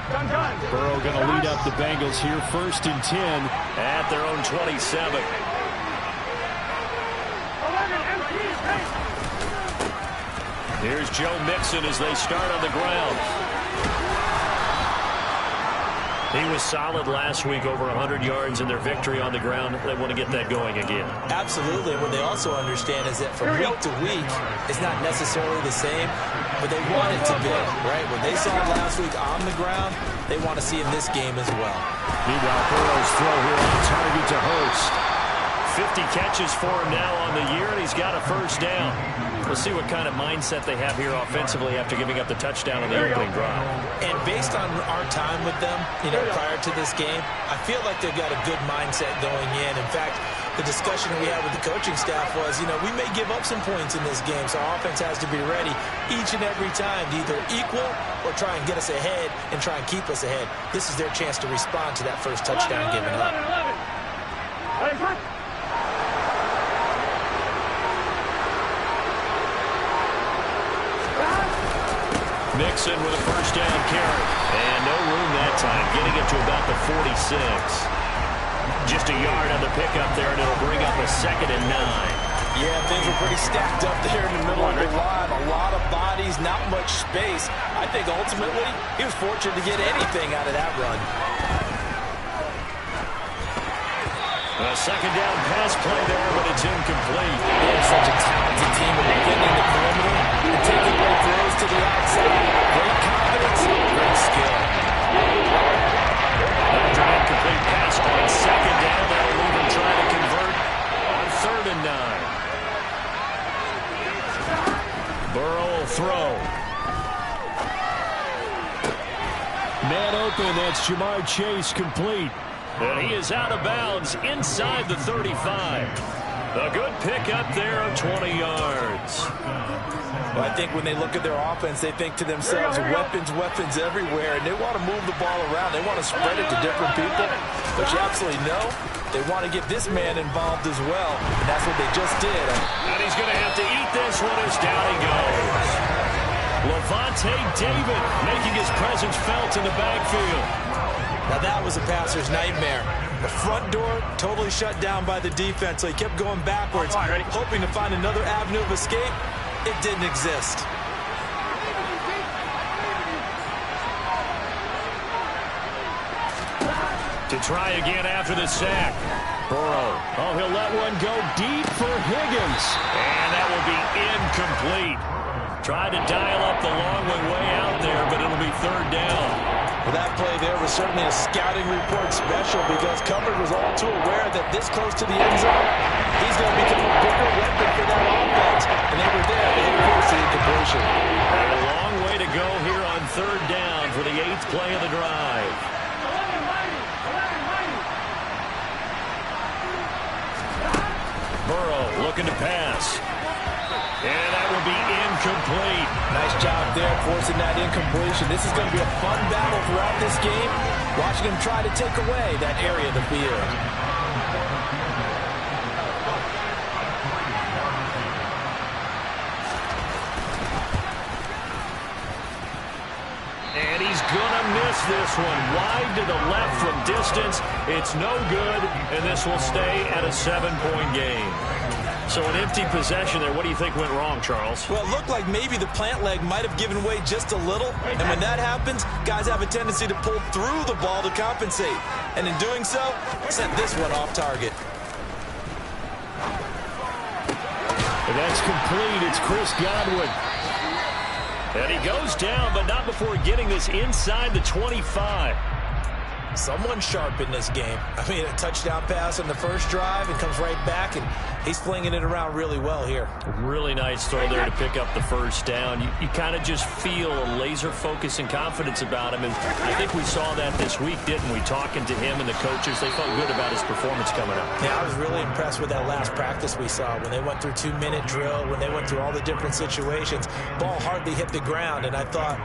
Burrow going to lead up the Bengals here, 1st and 10 at their own 27. Here's Joe Mixon as they start on the ground. He was solid last week, over 100 yards in their victory on the ground. They want to get that going again. Absolutely. What they also understand is that from week to week, it's not necessarily the same, but they want it to be, right? What they saw last week on the ground, they want to see in this game as well. Meanwhile, Burrow's throw here on target to Hurst. 50 catches for him now on the year, and he's got a 1st down. We'll see what kind of mindset they have here offensively after giving up the touchdown on the opening drive. And based on our time with them, prior to this game, I feel like they've got a good mindset going in. In fact, the discussion we had with the coaching staff was, we may give up some points in this game, so our offense has to be ready each and every time to either equal or try and get us ahead and try and keep us ahead. This is their chance to respond to that first touchdown given up. Mixon with a 1st down carry. And no room that time, getting it to about the 46. Just a yard on the pickup there, and it'll bring up a 2nd and 9. Yeah, things were pretty stacked up there in the middle of the line. A lot of bodies, not much space. I think ultimately he was fortunate to get anything out of that run. A 2nd down pass play there, but it's incomplete. They have such a talented team at defending the perimeter and taking away throws to the outside. Great confidence, great skill. After an incomplete pass on 2nd down, that'll leave him trying to convert on 3rd and 9. Burrow will throw. Man open, that's Jamar Chase, complete. And he is out of bounds inside the 35. A good pickup there of 20 yards. Well, I think when they look at their offense, they think to themselves, weapons everywhere, and they want to move the ball around. They want to spread it to different people. But you absolutely know they want to get this man involved as well, and that's what they just did. And he's going to have to eat this one as down he goes. Levante David making his presence felt in the backfield. Now that was a passer's nightmare. The front door totally shut down by the defense, so he kept going backwards, hoping to find another avenue of escape. It didn't exist. To try again after the sack. Burrow. Oh, he'll let one go deep for Higgins. And that will be incomplete. Tried to dial up the long way out there, but it'll be 3rd down. Well, that play there was certainly a scouting report special because Covered was all too aware that this close to the end zone, he's going to become a bigger weapon for that offense. And they were there to force the incompletion. A long way to go here on 3rd down for the 8th play of the drive. Burrow looking to pass. And that will be incomplete. Nice job there forcing that incompletion. This is going to be a fun battle throughout this game, watching him try to take away that area of the field. And he's going to miss this one. Wide to the left from distance. It's no good, and this will stay at a 7-point game. So an empty possession there. What do you think went wrong, Charles? Well, it looked like maybe the plant leg might have given way just a little. And when that happens, guys have a tendency to pull through the ball to compensate. And in doing so, sent this one off target. And that's complete. It's Chris Godwin. And he goes down, but not before getting this inside the 25. Someone sharp in this game. I mean, a touchdown pass on the first drive and comes right back, and he's flinging it around really well here. Really nice throw there to pick up the 1st down. You kind of just feel a laser focus and confidence about him, and I think we saw that this week, didn't we? Talking to him and the coaches, they felt good about his performance coming up. Yeah, I was really impressed with that last practice we saw when they went through 2-minute drill, when they went through all the different situations. Ball hardly hit the ground, and I thought,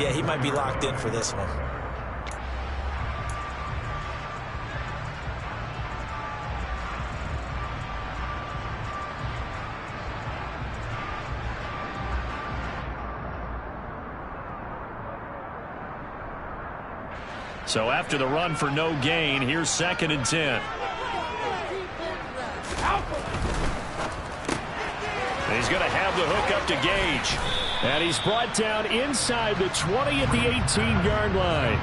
yeah, he might be locked in for this one. So after the run for no gain, here's 2nd and 10. He's going to have the hook up to Gage. And he's brought down inside the 20 at the 18-yard line.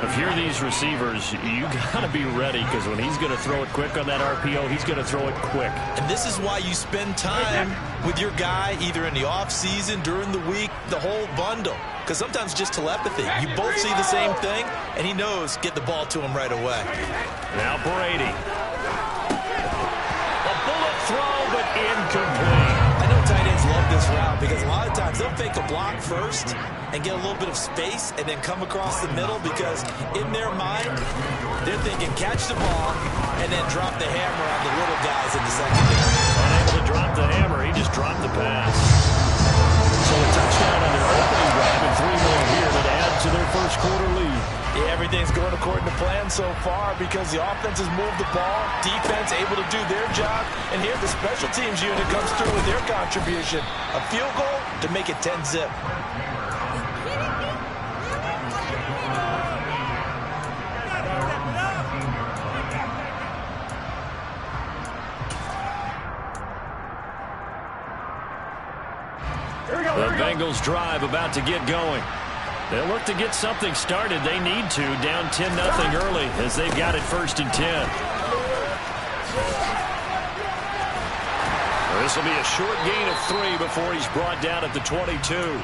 If you're these receivers, you got to be ready, because when he's going to throw it quick on that RPO, he's going to throw it quick. And this is why you spend time with your guy either in the offseason, during the week, the whole bundle. Because sometimes just telepathy. You both see the same thing, and he knows get the ball to him right away. Now Brady. A bullet throw, but incomplete. I know tight ends love this route because a lot of times they'll fake a block first and get a little bit of space and then come across the middle, because in their mind, they're thinking catch the ball and then drop the hammer on the little guys in the secondary. Unable to drop the hammer, he just dropped the pass. So a touchdown on their opening drive and 3 more here to add to their first quarter lead. Yeah, everything's going according to plan so far because the offense has moved the ball, defense able to do their job, and here the special teams unit comes through with their contribution. A field goal to make it 10-zip. The Bengals drive about to get going. They'll look to get something started. They need to, down 10-0 early as they've got it 1st and 10. This will be a short gain of 3 before he's brought down at the 22.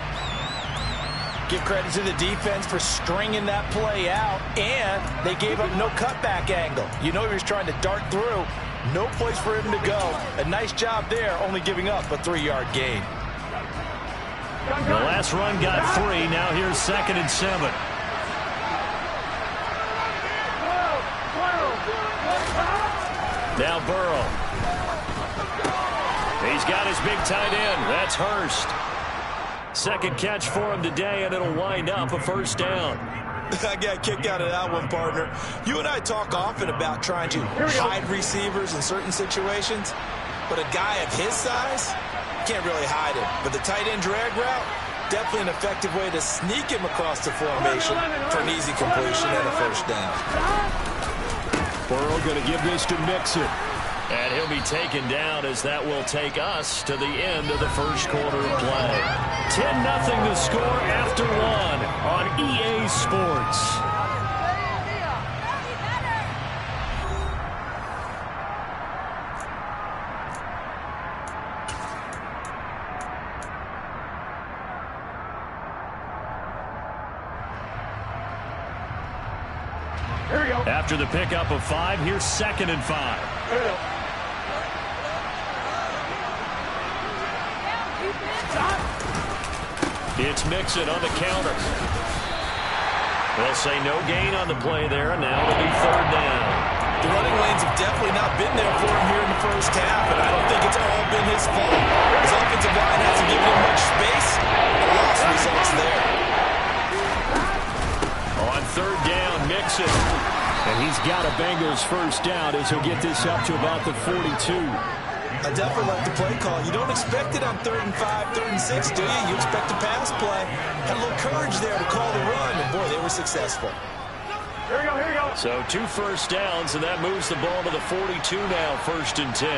Give credit to the defense for stringing that play out, and they gave up no cutback angle. You know he was trying to dart through. No place for him to go. A nice job there, only giving up a 3-yard gain. The last run got 3. Now here's 2nd and 7. Now Burrow. He's got his big tight end. That's Hurst. 2nd catch for him today, and it'll wind up a 1st down. I got a kick out of that one, partner. You and I talk often about trying to hide receivers in certain situations, but a guy of his size can't really hide him. But the tight end drag route, definitely an effective way to sneak him across the formation for an easy completion and a 1st down. Burrow going to give this to Mixon. And he'll be taken down as that will take us to the end of the first quarter of play. 10-0 the score after 1 on EA Sports. After the pickup of 5, here's 2nd and 5. It's Mixon on the counter. They'll say no gain on the play there, and now it'll be 3rd down. The running lanes have definitely not been there for him here in the first half, and I don't think it's all been his fault. His offensive line hasn't given him much space. A loss results there. On 3rd down, Mixon. And he's got a Bengals 1st down as he'll get this up to about the 42. I definitely like the play call. You don't expect it on 3rd and 5, 3rd and 6, do you? You expect a pass play. Had a little courage there to call the run, and boy, they were successful. Here we go. So 2 1st downs, and that moves the ball to the 42 now, 1st and 10.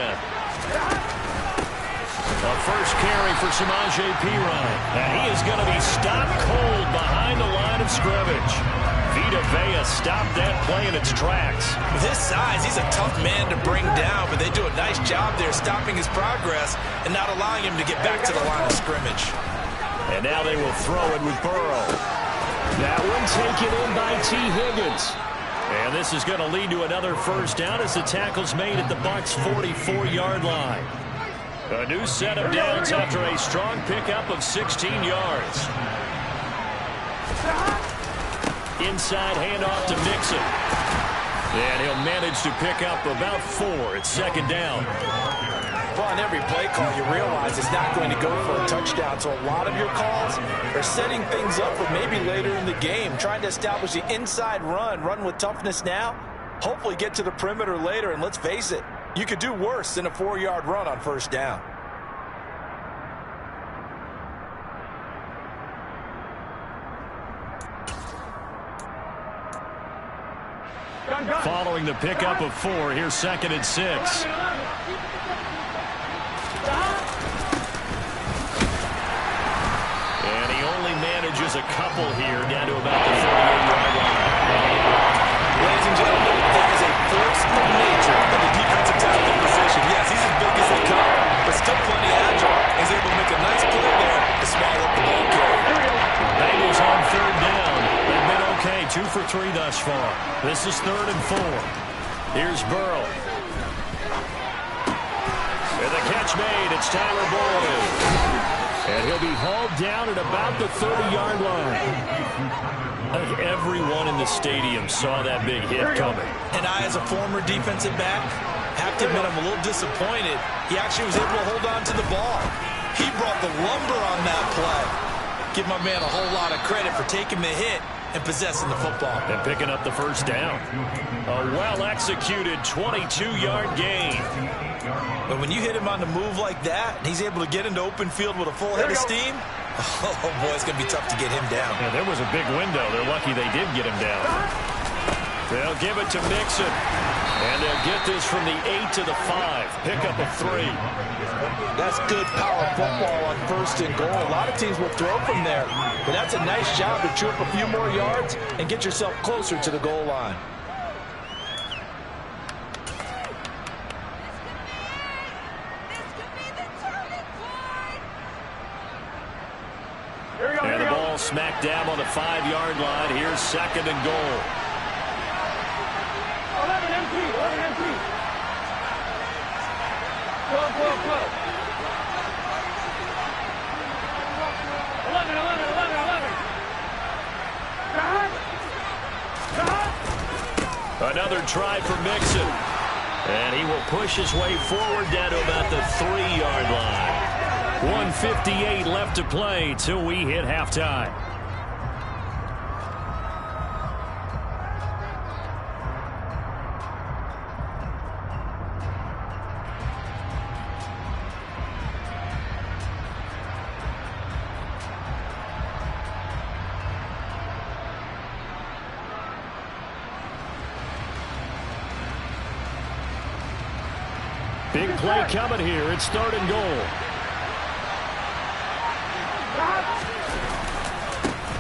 A first carry for Samaje Perine. And he is going to be stopped cold behind the line of scrimmage. Vita Vea stopped that play in its tracks. With his size, he's a tough man to bring down, but they do a nice job there stopping his progress and not allowing him to get back to the line of scrimmage. And now they will throw it with Burrow. That one taken in by T. Higgins. And this is going to lead to another 1st down as the tackle's made at the Bucs' 44-yard line. A new set of downs after a strong pickup of 16 yards. Inside handoff to Mixon. And he'll manage to pick up about 4. It's 2nd down. Well, on every play call, you realize it's not going to go for a touchdown. So a lot of your calls are setting things up for maybe later in the game, trying to establish the inside run with toughness now, hopefully get to the perimeter later. And let's face it, you could do worse than a 4-yard run on 1st down. Following the pickup of 4, here's 2nd and 6. And he only manages a couple here, down to about the 38-yard line. Ladies and gentlemen, that is a force of nature in the defensive tackle position. Yes, he's as big as they come, but still plenty agile. He's able to make a nice play there to swallow up the ball carrier. Bengals on 3rd down. They've been okay, 2 for 3 thus far. This is 3rd and 4. Here's Burrow. And the catch made. It's Tyler Boyd. And he'll be hauled down at about the 30-yard line. Everyone in the stadium saw that big hit coming. And I, as a former defensive back, have to admit I'm a little disappointed. He actually was able to hold on to the ball. He brought the lumber on that play. Give my man a whole lot of credit for taking the hit and possessing the football. And picking up the 1st down. A well-executed 22-yard gain. But when you hit him on the move like that, and he's able to get into open field with a full head of steam, oh, boy, it's going to be tough to get him down. Yeah, there was a big window. They're lucky they did get him down. They'll give it to Mixon. And they'll get this from the 8 to the 5. Pickup of 3. That's good power football on 1st and goal. A lot of teams will throw from there. But that's a nice job to chew up a few more yards and get yourself closer to the goal line. And the ball smacked down on the 5-yard line. Here's 2nd and goal. 11 empty. Go. 11. Another try for Mixon. And he will push his way forward down to about the 3-yard line. 1:58 left to play till we hit halftime. Big play coming here. It's 3rd and goal.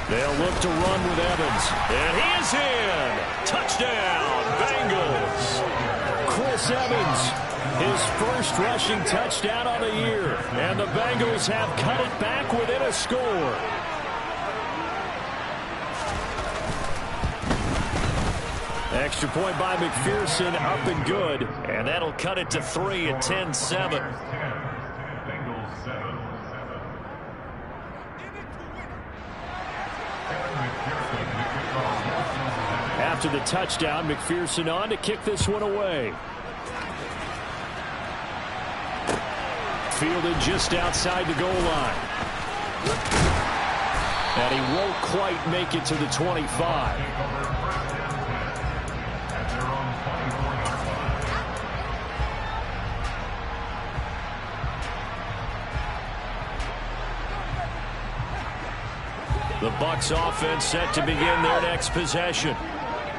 They'll look to run with Evans. And he is in. Touchdown, Bengals. Chris Evans, his first rushing touchdown on the year. And the Bengals have cut it back within a score. Extra point by McPherson, up and good. And that'll cut it to 3 at 10-7. After the touchdown, McPherson on to kick this one away. Fielded just outside the goal line. And he won't quite make it to the 25. The Bucs offense set to begin their next possession.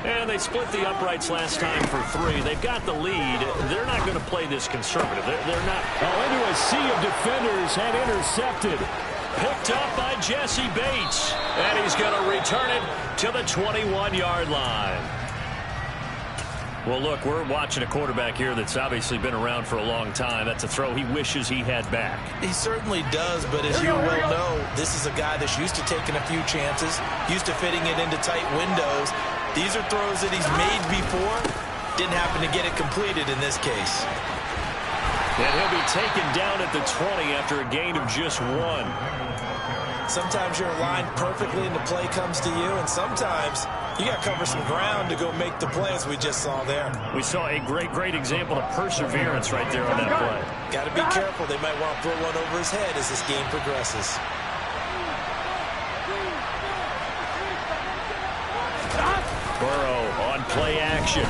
And they split the uprights last time for 3. They've got the lead. They're not going to play this conservative. They're not. Oh, into a sea of defenders and intercepted. Picked up by Jesse Bates. And he's going to return it to the 21-yard line. Well, look, we're watching a quarterback here that's obviously been around for a long time. That's a throw he wishes he had back. He certainly does, but as you well know, this is a guy that's used to taking a few chances, used to fitting it into tight windows. These are throws that he's made before. Didn't happen to get it completed in this case. And he'll be taken down at the 20 after a gain of just 1. Sometimes you're aligned perfectly and the play comes to you, and sometimes you got to cover some ground to go make the play, as we just saw there. We saw a great example of perseverance right there on that play. Got to be careful. They might want to throw one over his head as this game progresses. Burrow on play action.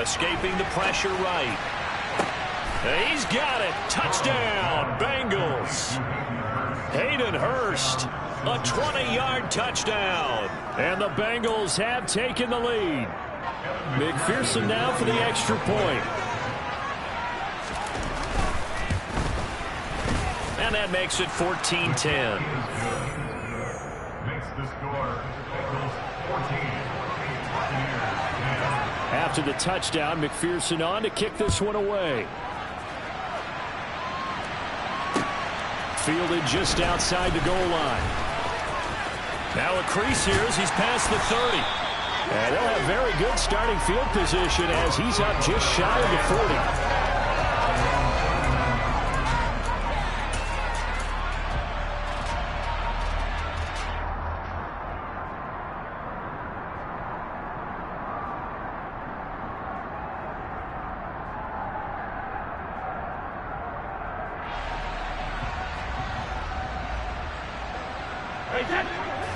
Escaping the pressure right. He's got it. Touchdown, Bengals. Hayden Hurst, a 20-yard touchdown. And the Bengals have taken the lead. McPherson now for the extra point. And that makes it 14-10. After the touchdown, McPherson on to kick this one away. Fielded just outside the goal line. Now a crease here as he's past the 30. And they'll have very good starting field position as he's up just shy of the 40.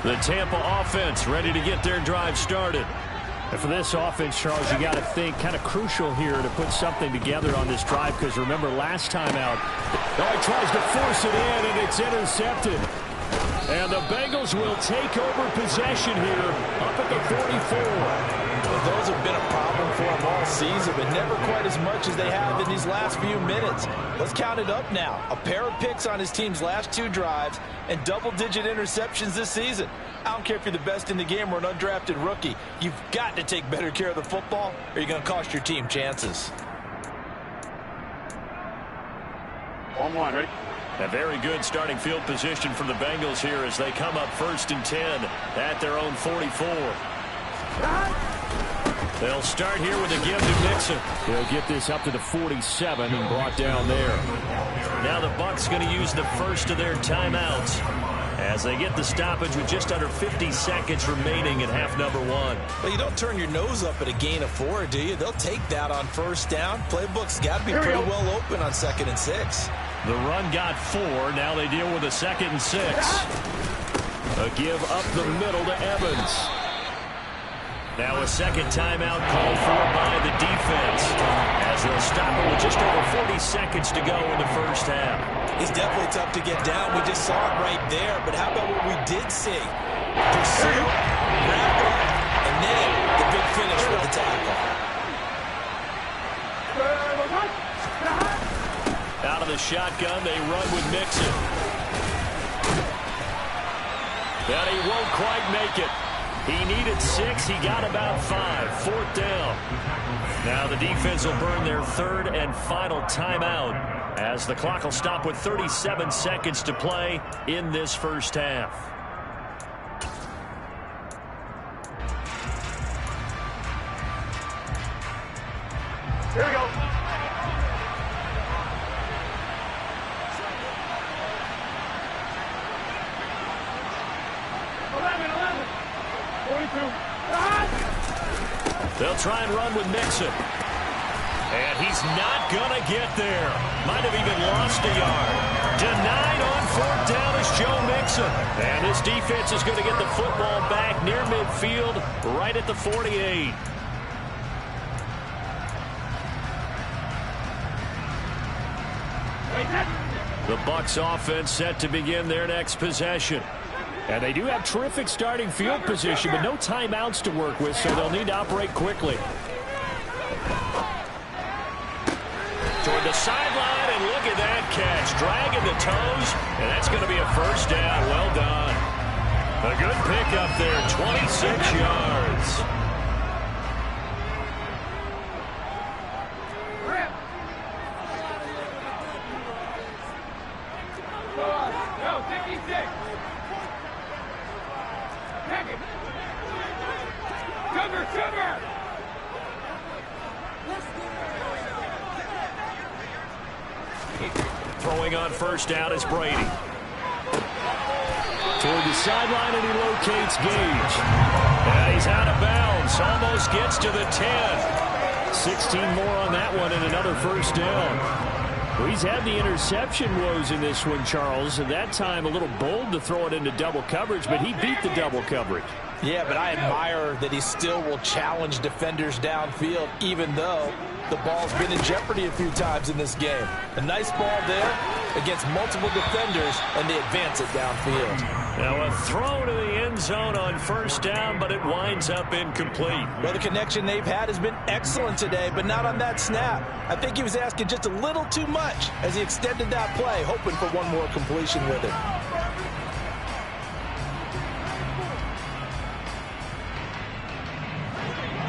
The Tampa offense ready to get their drive started. And for this offense, Charles, you got to think kind of crucial here to put something together on this drive, because remember last time out, he tries to force it in and it's intercepted. And the Bengals will take over possession here up at the 44. Well, those have been a problem for them all season, but never quite as much as they have in these last few minutes. Let's count it up now. A pair of picks on his team's last 2 drives and double-digit interceptions this season. I don't care if you're the best in the game or an undrafted rookie. You've got to take better care of the football or you're going to cost your team chances. 1-1, ready? A very good starting field position for the Bengals here as they come up 1st and 10 at their own 44. They'll start here with a give to Mixon. They'll get this up to the 47 and brought down there. Now the Bucs going to use the first of their timeouts as they get the stoppage with just under 50 seconds remaining in half number 1. Well, you don't turn your nose up at a gain of 4, do you? They'll take that on 1st down. Playbook's got to be pretty well open on 2nd and 6. The run got 4. Now they deal with a 2nd and 6. A give up the middle to Evans. Now a second timeout called for by the defense as they'll stop it with just over 40 seconds to go in the first half. He's definitely tough to get down. We just saw it right there. But how about what we did see? Pursuit, wrap up, and then the big finish with the tackle. Out of the shotgun, they run with Mixon. But he won't quite make it. He needed 6. He got about 5. 4th down. Now the defense will burn their 3rd and final timeout as the clock will stop with 37 seconds to play in this first half. Here we go. They'll try and run with Mixon. And he's not going to get there. Might have even lost a yard. Denied on 4th down is Joe Mixon. And this defense is going to get the football back near midfield, right at the 48. The Bucs offense set to begin their next possession. And they do have terrific starting field position, but no timeouts to work with, so they'll need to operate quickly. Toward the sideline, and look at that catch. Dragging the toes, and that's going to be a first down. Well done. A good pickup there, 26 yards. Throwing on 1st down is Brady. Toward the sideline, and he locates Gage. And he's out of bounds. Almost gets to the 10. 16 more on that one and another first down. Well, he's had the interception woes in this one, Charles. At that time, a little bold to throw it into double coverage, but he beat the double coverage. Yeah, but I admire that he still will challenge defenders downfield, even though the ball's been in jeopardy a few times in this game. A nice ball there against multiple defenders, and they advance it downfield. Now a throw to the end zone on first down, but it winds up incomplete. Well, the connection they've had has been excellent today, but not on that snap. I think he was asking just a little too much as he extended that play, hoping for one more completion with it.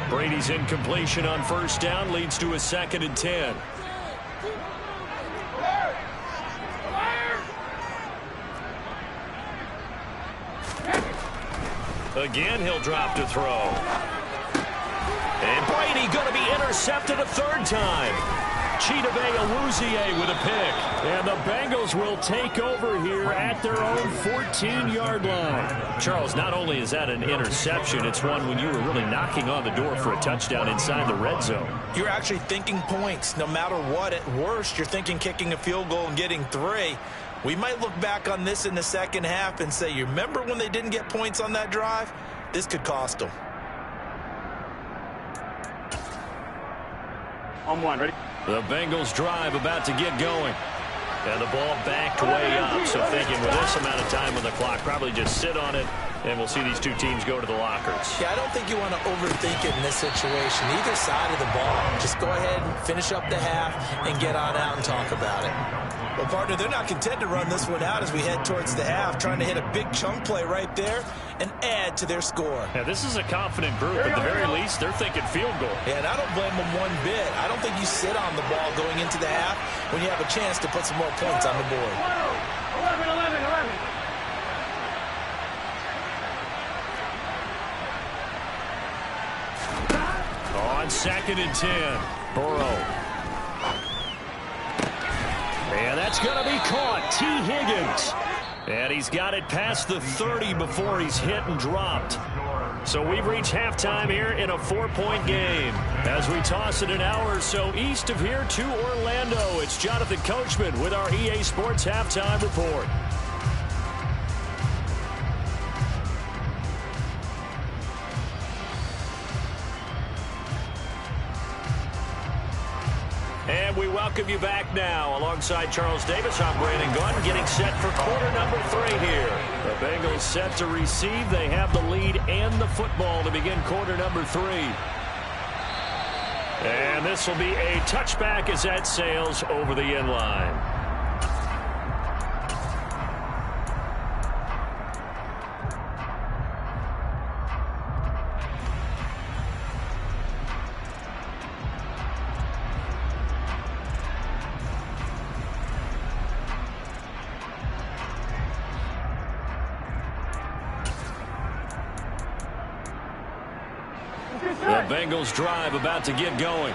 Brady's incompletion on first down leads to a 2nd and 10. Again, he'll drop to throw. And Brady going to be intercepted a 3rd time. Chidobe Awuzie with a pick. And the Bengals will take over here at their own 14-yard line. Charles, not only is that an interception, it's one when you were really knocking on the door for a touchdown inside the red zone. You're actually thinking points. No matter what, at worst, you're thinking kicking a field goal and getting 3. We might look back on this in the second half and say, you remember when they didn't get points on that drive? This could cost them. On 1, ready? The Bengals drive about to get going. And the ball backed way up. So thinking with this amount of time on the clock, probably just sit on it, and we'll see these two teams go to the lockers. Yeah, I don't think you want to overthink it in this situation. Either side of the ball, just go ahead and finish up the half and get on out and talk about it. Well, partner, they're not content to run this one out as we head towards the half, trying to hit a big chunk play right there and add to their score. Yeah, this is a confident group. At the very least, they're thinking field goal. Yeah, and I don't blame them one bit. I don't think you sit on the ball going into the half when you have a chance to put some more points on the board. 11. On 2nd and 10, Burrow. And that's going to be caught. T. Higgins. And he's got it past the 30 before he's hit and dropped. So we've reached halftime here in a 4-point game. As we toss it an hour or so east of here to Orlando, it's Jonathan Coachman with our EA Sports Halftime Report. And we welcome you back now. Alongside Charles Davis, I'm Brandon Gunn, getting set for quarter number 3 here. The Bengals set to receive. They have the lead and the football to begin quarter number 3. And this will be a touchback as that sails over the end line. The Bengals drive about to get going.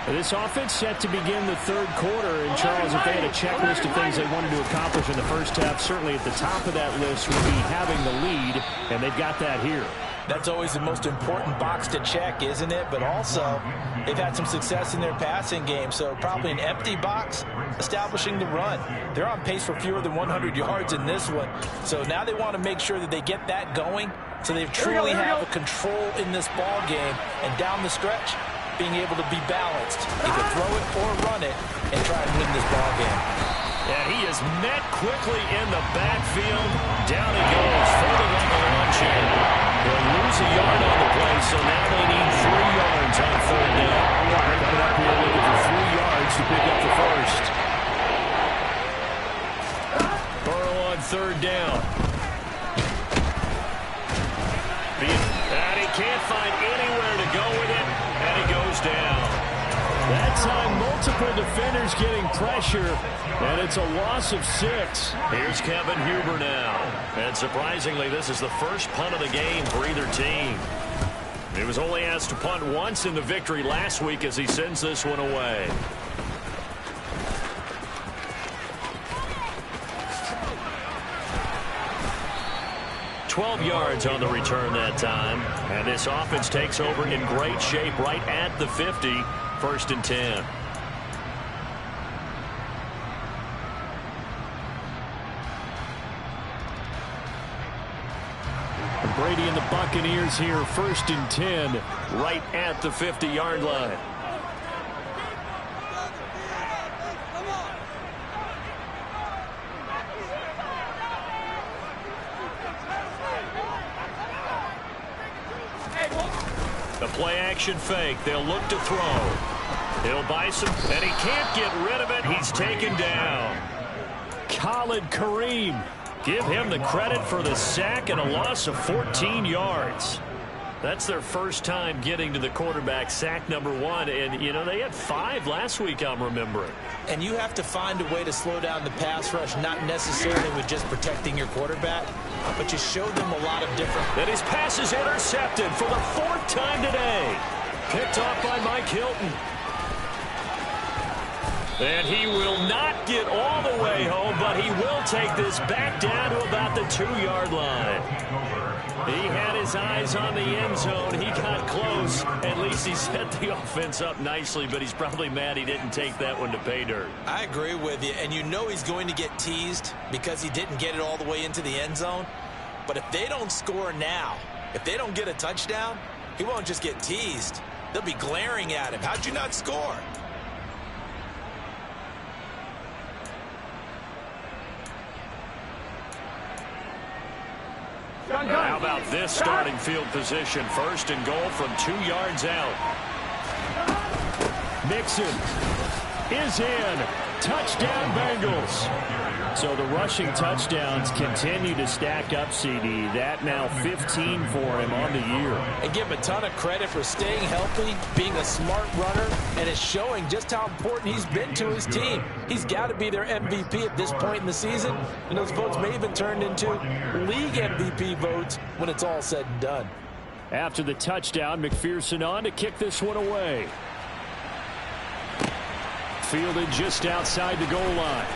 This offense set to begin the 3rd quarter. And, Charles, if they had a checklist of things they wanted to accomplish in the first half, certainly at the top of that list would be having the lead, and they've got that here. That's always the most important box to check, isn't it? But also, they've had some success in their passing game, so probably an empty box establishing the run. They're on pace for fewer than 100 yards in this one, so now they want to make sure that they get that going so they truly have a control in this ball game, and down the stretch, being able to be balanced, either throw it or run it, and try and win this ball game. And he is met quickly in the backfield. Down he goes, folding like a launch in. They'll lose a yard on the play, so now they need 3 yards on 3rd down. Coming up here looking for 3 yards to pick up the first. Burrow on 3rd down. And he can't find anywhere to go with it, and he goes down. That time, multiple defenders getting pressure, and it's a loss of 6. Here's Kevin Huber now. And surprisingly, this is the first punt of the game for either team. He was only asked to punt once in the victory last week as he sends this one away. Yards on the return that time, and this offense takes over in great shape right at the 50. 1st and 10. Brady and the Buccaneers here, 1st and 10, right at the 50-yard line. play action fake. They'll look to throw. He'll buy some, and he can't get rid of it. He's taken down. Khalid Kareem. Give him the credit for the sack and a loss of 14 yards. That's their first time getting to the quarterback, sack number 1. And, you know, they had 5 last week, I'm remembering. And you have to find a way to slow down the pass rush, not necessarily with just protecting your quarterback, but you show them a lot of different. And his pass is intercepted for the 4th time today. Picked off by Mike Hilton. And he will not get all the way home, but he will take this back down to about the 2-yard line. He had his eyes on the end zone. He got close. At least he set the offense up nicely, but he's probably mad he didn't take that one to pay dirt. I agree with you, and you know he's going to get teased because he didn't get it all the way into the end zone. But if they don't score now, if they don't get a touchdown, he won't just get teased. They'll be glaring at him. How'd you not score? How about this starting field position? 1st and goal from 2 yards out. Mixon is in. Touchdown, Bengals. So the rushing touchdowns continue to stack up, CD. That now 15 for him on the year. And give him a ton of credit for staying healthy, being a smart runner, and it's showing just how important he's been to his team. He's got to be their MVP at this point in the season, and those votes may even turn into league MVP votes when it's all said and done. After the touchdown, McPherson on to kick this one away. Fielded just outside the goal line.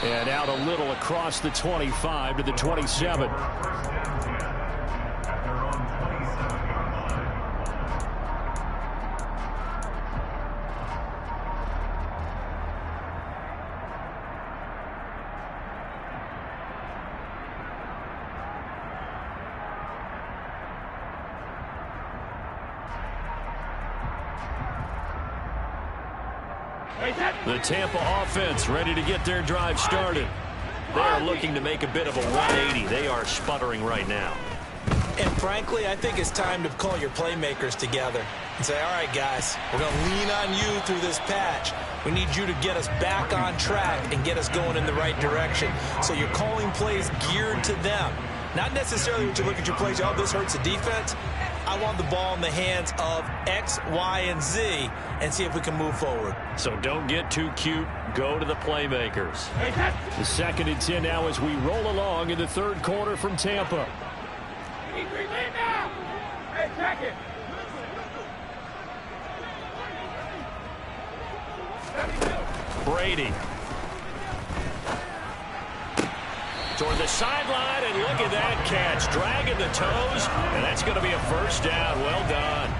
And out a little across the 25 to the 27. The Tampa offense ready to get their drive started. They are looking to make a bit of a 180. They are sputtering right now. And frankly, I think it's time to call your playmakers together and say, all right, guys, we're going to lean on you through this patch. We need you to get us back on track and get us going in the right direction. So you're calling plays geared to them. Not necessarily when you look at your plays, oh, this hurts the defense. I want the ball in the hands of X, Y, and Z and see if we can move forward. So don't get too cute. Go to the playmakers. The 2nd and 10 now as we roll along in the 3rd quarter from Tampa. Brady. Toward the sideline, and look at that catch. Dragging the toes, and that's going to be a 1st down. Well done.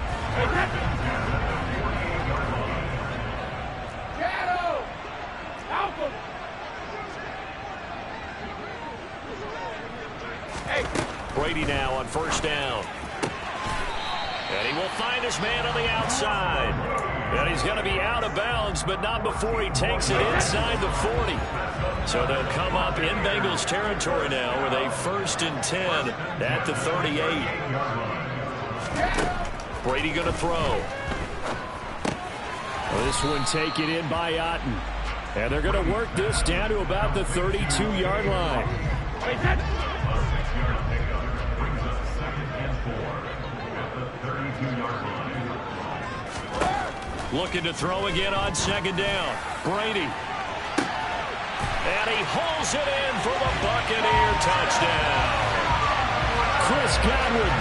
Brady now on 1st down. And he will find his man on the outside. And he's going to be out of bounds, but not before he takes it inside the 40. So they'll come up in Bengals territory now with a 1st and 10 at the 38. Brady going to throw. Well, this one taken in by Otten. And they're going to work this down to about the 32-yard line. Looking to throw again on 2nd down. Brady. And he hauls it in for the Buccaneer touchdown. Chris Godwin,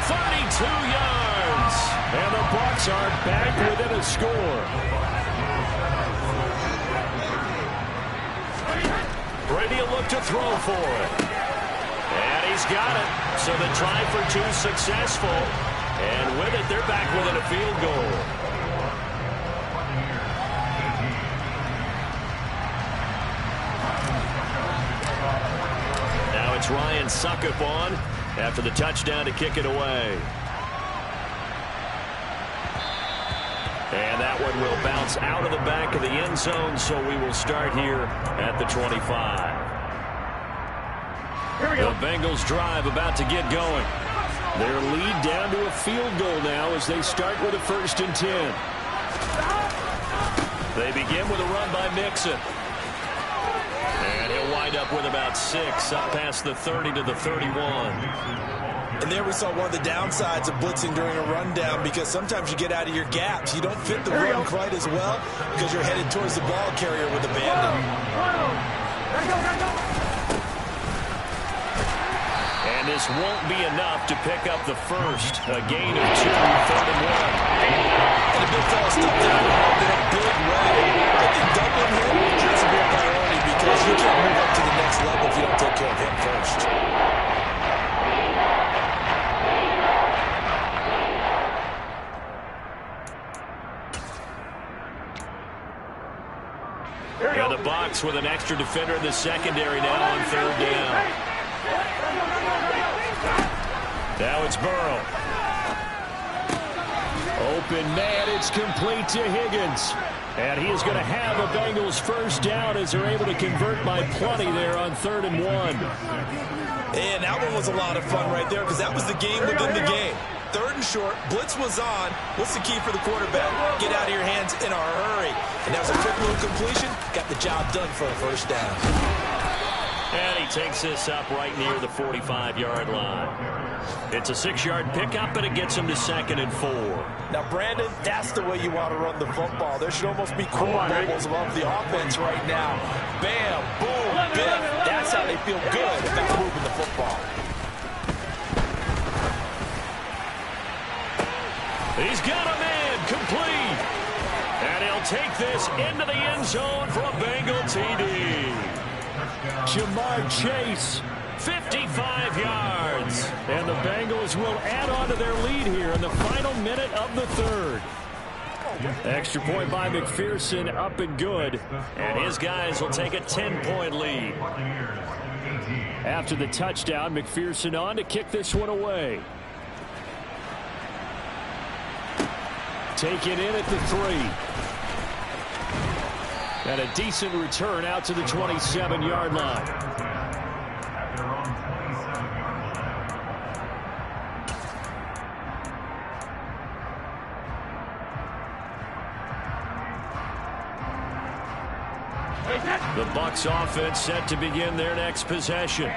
32 yards. And the Bucs are back within a score. Brady will look to throw for it. And he's got it. So the try for 2 successful. And with it, they're back within a field goal. Now it's Ryan Suckup on after the touchdown to kick it away. And that one will bounce out of the back of the end zone, so we will start here at the 25. Here we go. The Bengals drive about to get going. Their lead down to a field goal now as they start with a 1st and 10. They begin with a run by Mixon. And he'll wind up with about 6 up past the 30 to the 31. And there we saw one of the downsides of blitzing during a rundown, because sometimes you get out of your gaps. You don't fit the run quite as well because you're headed towards the ball carrier with abandon. And this won't be enough to pick up the first. A gain of 2, 3rd and 1. And the big fella stepped out in a big way. I think doubling him has to be a priority, because you can't move up to the next level if you don't take care of him first. And the box with an extra defender in the secondary now on 3rd down. Now it's Burrow. Open man, it's complete to Higgins. And he is going to have a Bengals 1st down as they're able to convert by plenty there on 3rd and 1. And that one was a lot of fun right there, because that was the game within the game. 3rd and short, blitz was on. What's the key for the quarterback? Get out of your hands in a hurry. And that was a quick little completion. Got the job done for a 1st down. And he takes this up right near the 45-yard line. It's a 6-yard pickup, and it gets him to 2nd and 4. Now, Brandon, that's the way you want to run the football. There should almost be cool bubbles above the offense right now. Bam, boom, biff. That's how they feel good about moving the football. He's got a man complete. And he'll take this into the end zone for a Bengal TD. Jamar Chase, 55 yards. and the Bengals will add on to their lead here in the final minute of the 3rd. Extra point by McPherson, up and good. And his guys will take a 10-point lead. After the touchdown, McPherson on to kick this one away. Taken in at the 3. And a decent return out to the 27-yard line. The Bucs offense set to begin their next possession.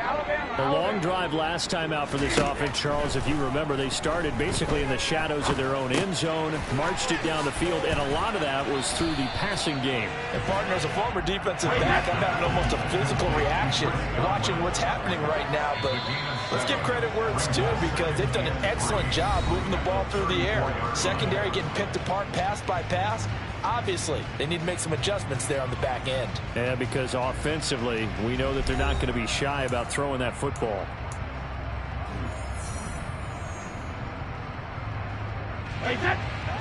A long drive last time out for this offense, Charles. If you remember, they started basically in the shadows of their own end zone, marched it down the field, and a lot of that was through the passing game. And partner, as a former defensive back, I'm having almost a physical reaction watching what's happening right now. But let's give credit where it's due, because they've done an excellent job moving the ball through the air. Secondary getting picked apart pass by pass. Obviously, they need to make some adjustments there on the back end. Yeah, because offensively, we know that they're not going to be shy about throwing that football.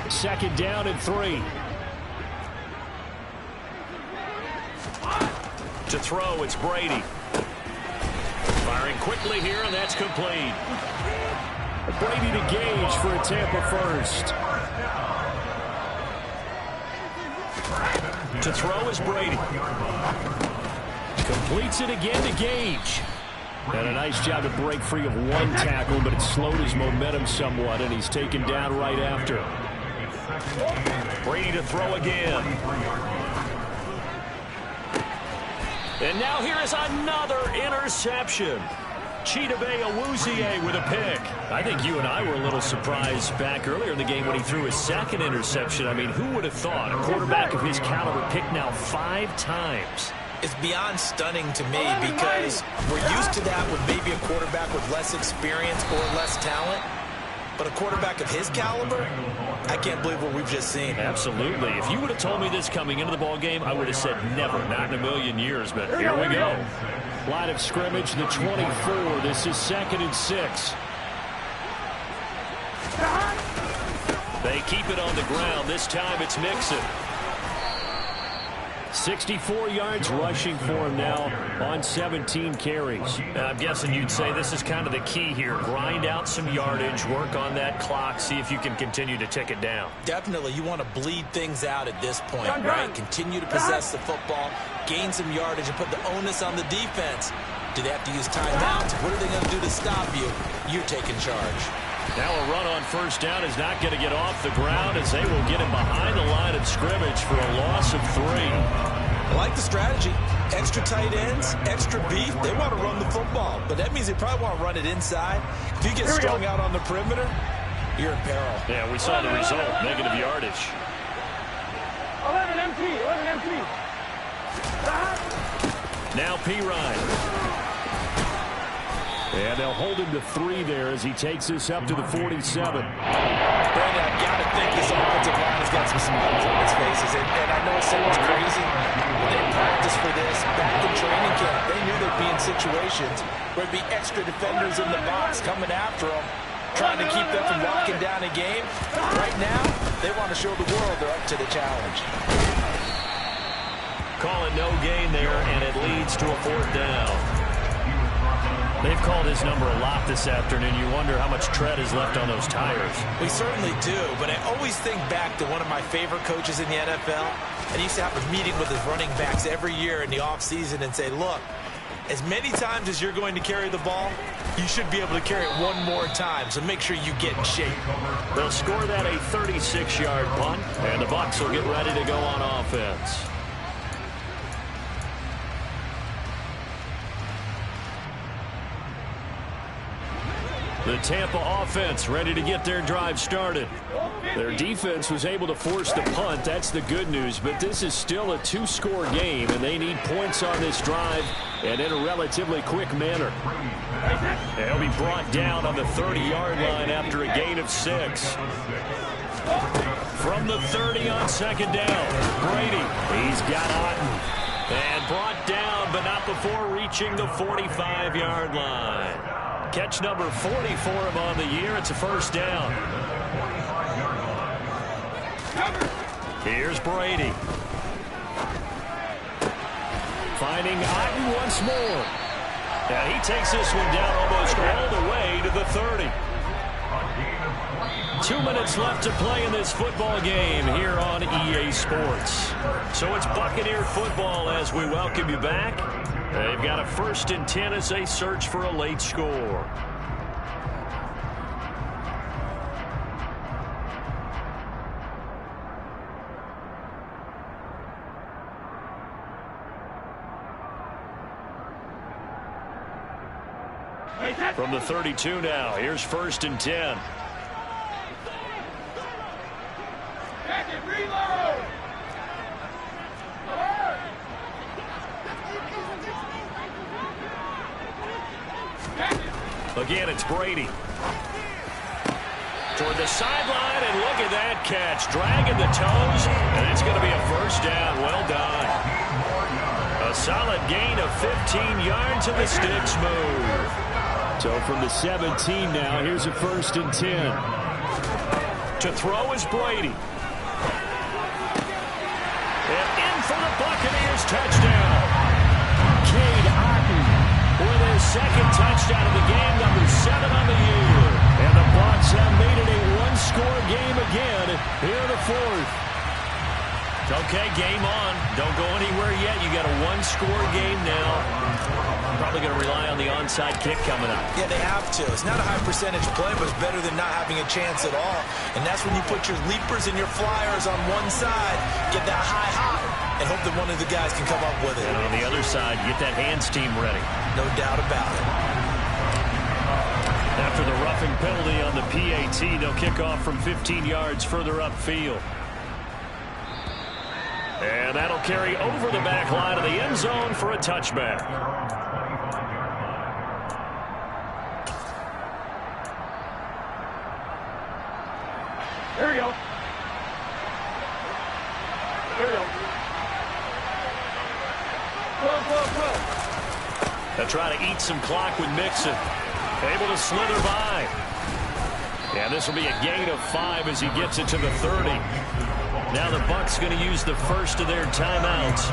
Second down and 3. To throw, it's Brady. Firing quickly here, and that's complete. Brady to Gage for a Tampa 1st. To throw is Brady. Completes it again to Gage. And a nice job to break free of one tackle, but it slowed his momentum somewhat, and he's taken down right after. Brady to throw again. And now here is another interception. Chidobe Awuzie with a pick. I think you and I were a little surprised back earlier in the game when he threw his 2nd interception. I mean, who would have thought a quarterback of his caliber picked now 5 times? It's beyond stunning to me, because we're used to that with maybe a quarterback with less experience or less talent. But a quarterback of his caliber, I can't believe what we've just seen. Absolutely. If you would have told me this coming into the ball game, I would have said never, not in a million years. But here we go. Line of scrimmage, the 24. This is 2nd and 6. They keep it on the ground. This time it's Mixon. 64 yards rushing for him now on 17 carries. I'm guessing you'd say this is kind of the key here. Grind out some yardage, work on that clock, see if you can continue to tick it down. Definitely, you want to bleed things out at this point, right? Continue to possess the football, gain some yardage, and put the onus on the defense. Do they have to use timeouts? What are they going to do to stop you? You're taking charge. Now a run on first down is not going to get off the ground as they will get him behind the line of scrimmage for a loss of 3. I like the strategy. Extra tight ends, extra beef. They want to run the football, but that means they probably want to run it inside. If you get strung out on the perimeter, you're in peril. Yeah, we saw the result, negative yardage. 11 MT, 11 MT. Now P-Ryan. And they'll hold him to 3 there as he takes this up to the 47. Brandon, I've got to think this offensive line has got some smiles on its faces. And I know it sounds crazy. They practiced for this back in training camp. They knew they'd be in situations where there'd be extra defenders in the box coming after them, trying to keep them from locking down a game. Right now, they want to show the world they're up to the challenge. Calling no gain there, and it leads to a 4th down. They've called his number a lot this afternoon. You wonder how much tread is left on those tires. We certainly do, but I always think back to one of my favorite coaches in the NFL. And he used to have a meeting with his running backs every year in the offseason and say, look, as many times as you're going to carry the ball, you should be able to carry it one more time, so make sure you get in shape. They'll score that a 36-yard punt, and the Bucs will get ready to go on offense. The Tampa offense ready to get their drive started. Their defense was able to force the punt. That's the good news. But this is still a 2-score game, and they need points on this drive and in a relatively quick manner. They'll be brought down on the 30-yard line after a gain of 6. From the 30 on 2nd down, Brady. He's got Otten. And brought down, but not before reaching the 45-yard line. Catch number 40 for him on the year. It's a 1st down. Here's Brady. Finding Otten once more. And he takes this one down almost all the way to the 30. 2 minutes left to play in this football game here on EA Sports. So it's Buccaneer football as we welcome you back. They've got a 1st and 10 as they search for a late score. From the 32 now, here's 1st and 10. Again, it's Brady. Toward the sideline, and look at that catch. Dragging the toes, and it's going to be a 1st down. Well done. A solid gain of 15 yards, and the sticks move. So from the 17 now, here's a 1st and 10. To throw is Brady. And in for the Buccaneers touchdown. Cade Otten for their 2nd touchdown of the game, number 7 on the year. And the Bucs have made it a 1-score game again here in the 4th. Okay, game on. Don't go anywhere yet. You got a 1-score game now. Probably going to rely on the onside kick coming up. Yeah, they have to. It's not a high percentage play, but it's better than not having a chance at all. And that's when you put your leapers and your flyers on one side, get that high hop, and hope that one of the guys can come up with it. And on the other side, get that hands team ready. No doubt about it. After the roughing penalty on the PAT, they'll kick off from 15 yards further upfield. And that'll carry over the back line of the end zone for a touchback. Here we go. Here we go. 12. They'll try to eat some clock with Mixon. Able to slither by. And this will be a gain of 5 as he gets it to the 30. Now the Bucs going to use the first of their timeouts.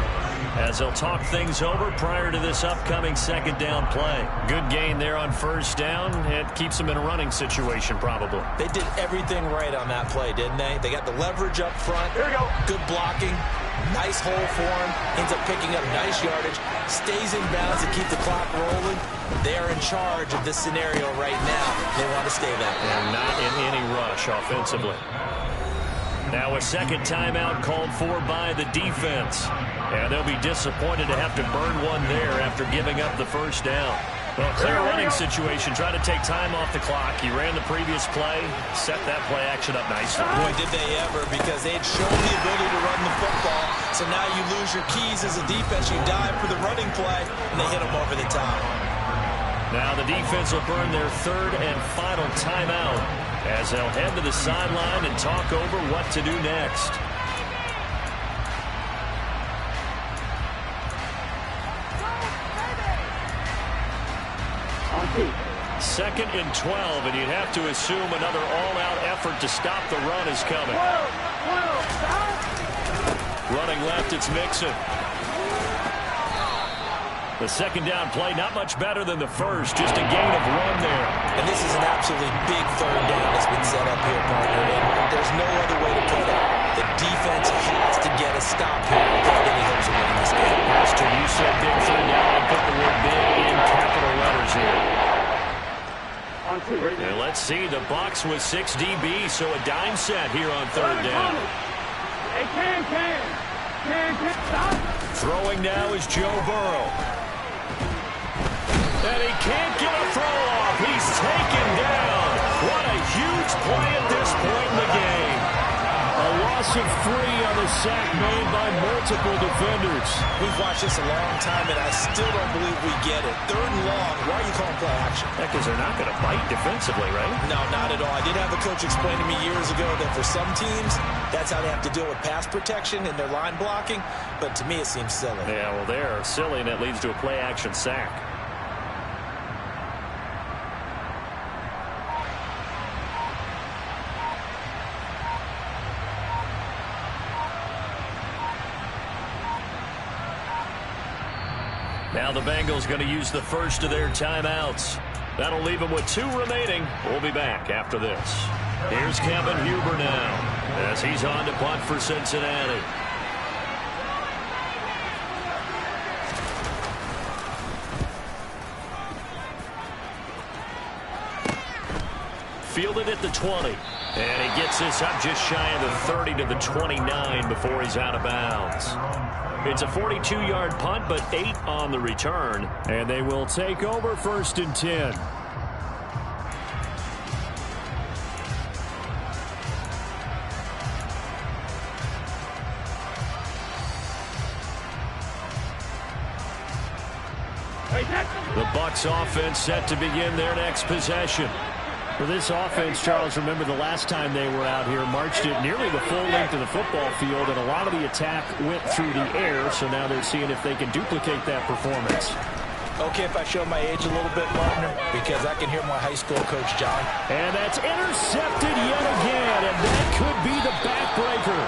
as they'll talk things over prior to this upcoming second down play. Good gain there on first down. It keeps them in a running situation probably. They did everything right on that play, didn't they? They got the leverage up front. Here we go. Good blocking. Nice hole for him. Ends up picking up nice yardage. Stays in bounds to keep the clock rolling. They're in charge of this scenario right now. They want to stay that way. And not in any rush offensively. Now a second timeout called for by the defense. And they'll be disappointed to have to burn one there after giving up the first down. Well, clear running situation. Try to take time off the clock. He ran the previous play, set that play action up nicely. Boy, did they ever, because they'd shown the ability to run the football. So now you lose your keys as a defense. You dive for the running play, and they hit them over the top. Now the defense will burn their third and final timeout as they'll head to the sideline and talk over what to do next. Second and 12, and you'd have to assume another all-out effort to stop the run is coming. Running left, it's Mixon. The second down play, not much better than the first, just a gain of one there. And this is an absolutely big third down that's been set up here, partner. And there's no other way to put it. The defense has to get a stop here if they have any hopes of winning this game. Master, you said big third down. I put the word big in capital letters here. And let's see, the box was 6 DB, so a dime set here on third down. Hey, stop. Throwing now is Joe Burrow. And he can't get a throw off. He's taken down. What a huge play at this point in the game. A loss of 3 on the sack made by multiple defenders. We've watched this a long time, and I still don't believe we get it. Third and long, why are you calling play action? Because they're not going to bite defensively, right? No, not at all. I did have a coach explain to me years ago that for some teams, that's how they have to deal with pass protection and their line blocking. But to me, it seems silly. Yeah, well, they're silly, and it leads to a play action sack. Now the Bengals going to use the first of their timeouts. That'll leave them with 2 remaining. We'll be back after this. Here's Kevin Huber now as he's on to punt for Cincinnati. Fielded at the 20. And he gets this up just shy of the 30 to the 29 before he's out of bounds. It's a 42-yard punt, but 8 on the return. And they will take over first and 10. The Bucs offense set to begin their next possession. For this offense, Charles, remember the last time they were out here, marched it nearly the full length of the football field, and a lot of the attack went through the air, so now they're seeing if they can duplicate that performance. Okay, if I show my age a little bit, partner, because I can hear my high school coach, John. And that's intercepted yet again, and that could be the backbreaker.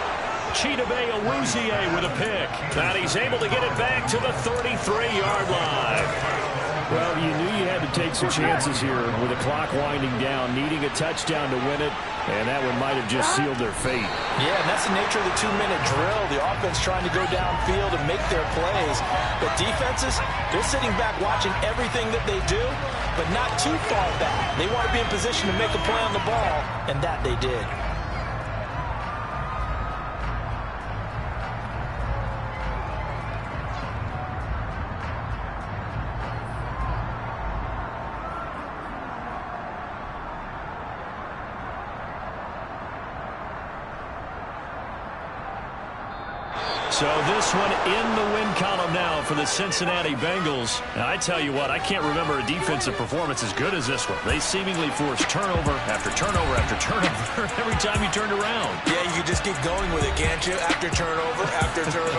Chidobe Awuzie with a pick. And he's able to get it back to the 33-yard line. Well, you knew you had to take some chances here with the clock winding down, needing a touchdown to win it, and that one might have just sealed their fate. Yeah, and that's the nature of the 2-minute drill. The offense trying to go downfield and make their plays. But defenses, they're sitting back watching everything that they do, but not too far back. They want to be in position to make a play on the ball, and that they did. So this one in the win column now for the Cincinnati Bengals. Now, I tell you what, I can't remember a defensive performance as good as this one. They seemingly forced turnover after turnover after turnover every time you turned around. Yeah, you can just keep going with it, can't you? After turnover, after turnover.